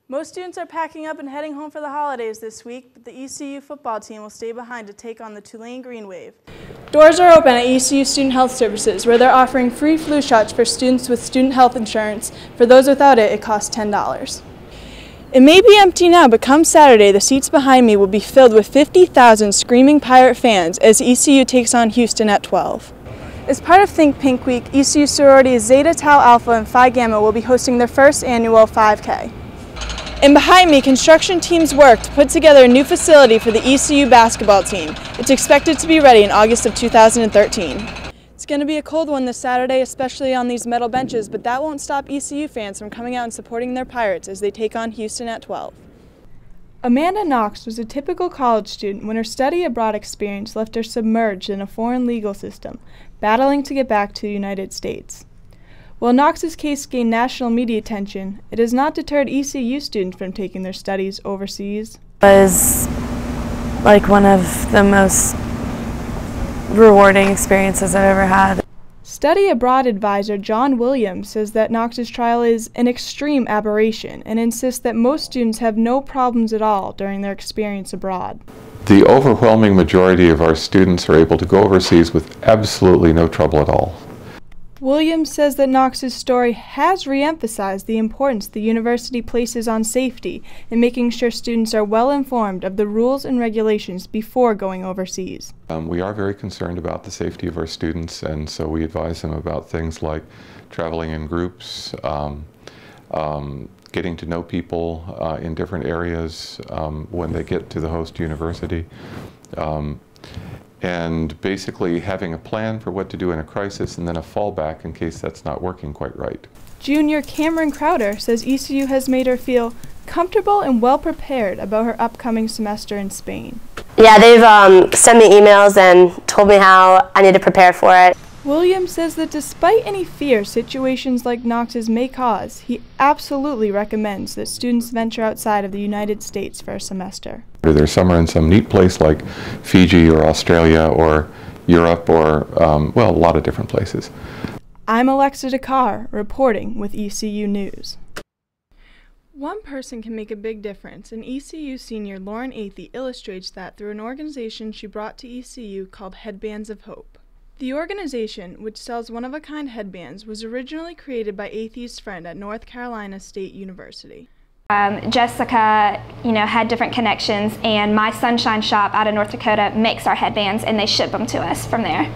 Most students are packing up and heading home for the holidays this week, but the ECU football team will stay behind to take on the Tulane Green Wave. Doors are open at ECU Student Health Services, where they're offering free flu shots for students with student health insurance. For those without it, it costs $10. It may be empty now, but come Saturday, the seats behind me will be filled with 50,000 screaming Pirate fans as ECU takes on Houston at 12. As part of Think Pink Week, ECU sororities Zeta Tau Alpha and Phi Gamma will be hosting their first annual 5K. And behind me, construction teams work to put together a new facility for the ECU basketball team. It's expected to be ready in August of 2013. It's going to be a cold one this Saturday, especially on these metal benches, but that won't stop ECU fans from coming out and supporting their Pirates as they take on Houston at 12. Amanda Knox was a typical college student when her study abroad experience left her submerged in a foreign legal system, battling to get back to the United States. While Knox's case gained national media attention, it has not deterred ECU students from taking their studies overseas. It was like one of the most rewarding experiences I've ever had. Study abroad advisor John Williams says that Knox's trial is an extreme aberration and insists that most students have no problems at all during their experience abroad. The overwhelming majority of our students are able to go overseas with absolutely no trouble at all. Williams says that Knox's story has re-emphasized the importance the university places on safety and making sure students are well informed of the rules and regulations before going overseas. We are very concerned about the safety of our students, and so we advise them about things like traveling in groups, getting to know people in different areas when they get to the host university. And basically having a plan for what to do in a crisis and then a fallback in case that's not working quite right. Junior Cameron Crowder says ECU has made her feel comfortable and well prepared about her upcoming semester in Spain. Yeah, they've sent me emails and told me how I need to prepare for it. Williams says that despite any fear situations like Knox's may cause, he absolutely recommends that students venture outside of the United States for a semester. They're somewhere in some neat place like Fiji or Australia or Europe or, well, a lot of different places. I'm Alexa Dakar, reporting with ECU News. One person can make a big difference, and ECU senior Lauren Athey illustrates that through an organization she brought to ECU called Headbands of Hope. The organization, which sells one-of-a-kind headbands, was originally created by Athey's friend at North Carolina State University. Jessica, had different connections, and my Sunshine Shop out of North Dakota makes our headbands, and they ship them to us from there.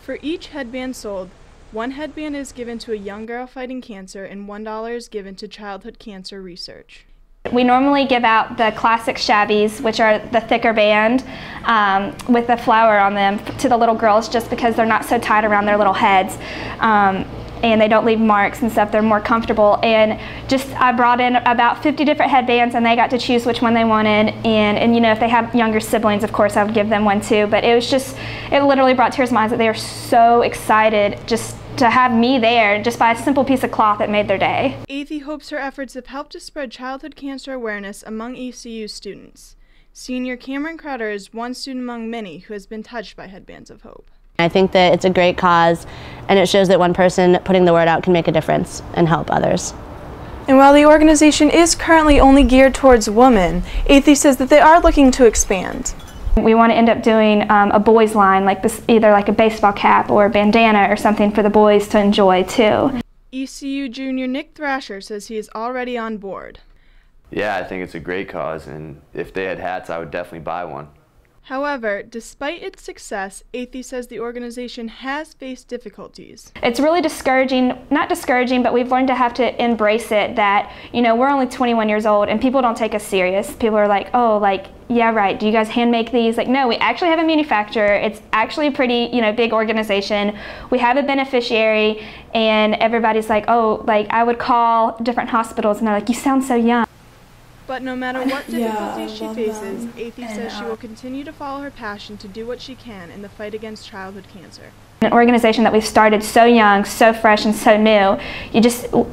For each headband sold, one headband is given to a young girl fighting cancer, and $1 is given to childhood cancer research. We normally give out the classic shabbies, which are the thicker band with the flower on them, to the little girls just because they're not so tight around their little heads. And they don't leave marks and stuff. They're more comfortable. And I brought in about 50 different headbands, and they got to choose which one they wanted. And if they have younger siblings, of course, I would give them one too. But it literally brought tears to my eyes that they are so excited just to have me there, just by a simple piece of cloth that made their day. Athey hopes her efforts have helped to spread childhood cancer awareness among ECU students. Senior Cameron Crowder is one student among many who has been touched by Headbands of Hope. I think that it's a great cause, and it shows that one person putting the word out can make a difference and help others. And while the organization is currently only geared towards women, Athey says that they are looking to expand. We want to end up doing a boys line, like this, either like a baseball cap or a bandana or something for the boys to enjoy too. ECU junior Nick Thrasher says he is already on board. Yeah, I think it's a great cause, and if they had hats, I would definitely buy one. However, despite its success, Athey says the organization has faced difficulties. It's really discouraging, not discouraging, but we've learned to have to embrace it that, we're only 21 years old and people don't take us serious. People are like, oh, yeah, right, do you guys hand make these? No, we actually have a manufacturer. It's actually a pretty, big organization. We have a beneficiary, and everybody's like, oh, I would call different hospitals and they're like, you sound so young. But no matter what difficulties she faces, Athey says she will continue to follow her passion to do what she can in the fight against childhood cancer. An organization that we've started so young, so fresh, and so new,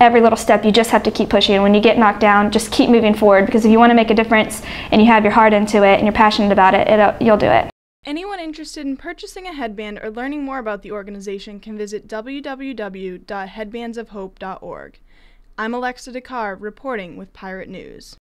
every little step you just have to keep pushing. And when you get knocked down, just keep moving forward, because if you want to make a difference and you have your heart into it and you're passionate about it, you'll do it. Anyone interested in purchasing a headband or learning more about the organization can visit www.headbandsofhope.org. I'm Alexa Dakar reporting with Pirate News.